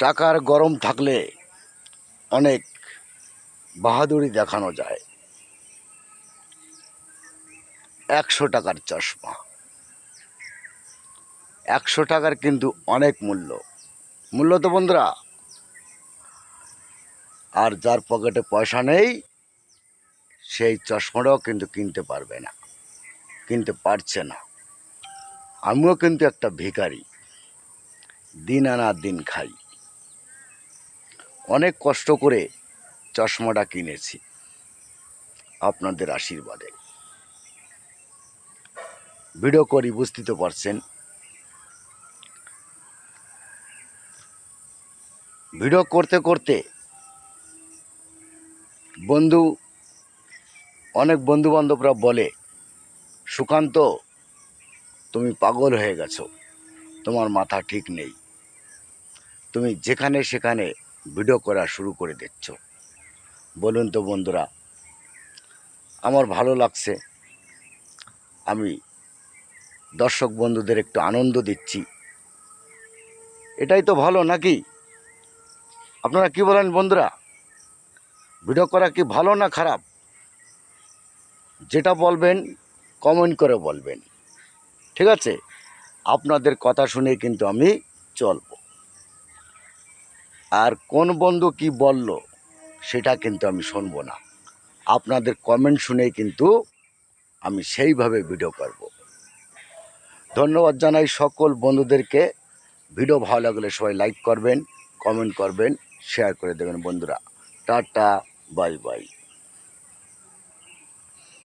টাকার গরম থাকলে অনেক বাহাদুরি দেখানো যায়। 100 টাকার চশমা, 100 টাকার কিন্তু অনেক মূল্য তো বন্ধুরা। আর যার পকেটে পয়সা নেই সেই চশমাটাও কিন্তু কিনতে পারবে না, কিনতে পারছে না। আমিও কিন্তু একটা ভিখারি, দিন আনা দিন খাই। অনেক কষ্ট করে চশমাটা কিনেছি আপনাদের আশীর্বাদে। ভিডিও করি, বুঝতে তো পারছেন। ভিডিও করতে করতে অনেক বন্ধু বান্ধবরা বলে, সুকান্ত তুমি পাগল হয়ে গেছো, তোমার মাথা ঠিক নেই, তুমি যেখানে সেখানে ভিডিও করা শুরু করে দিচ্ছ। বলুন তো বন্ধুরা, আমার ভালো লাগছে, আমি দর্শক বন্ধুদের একটু আনন্দ দিচ্ছি, এটাই তো ভালো নাকি? আপনারা কি বলেন বন্ধুরা? ভিডিও করা কি ভালো না খারাপ? যেটা বলবেন কমেন্ট করে বলবেন, ঠিক আছে? আপনাদের কথা শুনে কিন্তু আমি চলব। আর কোন বন্ধু কি বলল সেটা কিন্তু আমি শুনবো না, আপনাদের কমেন্ট শুনেই কিন্তু আমি সেইভাবে ভিডিও করব। ধন্যবাদ জানাই সকল বন্ধুদেরকে। ভিডিও ভালো লাগলে সবাই লাইক করবেন, কমেন্ট করবেন, শেয়ার করে দেবেন বন্ধুরা। Tata, bye bye.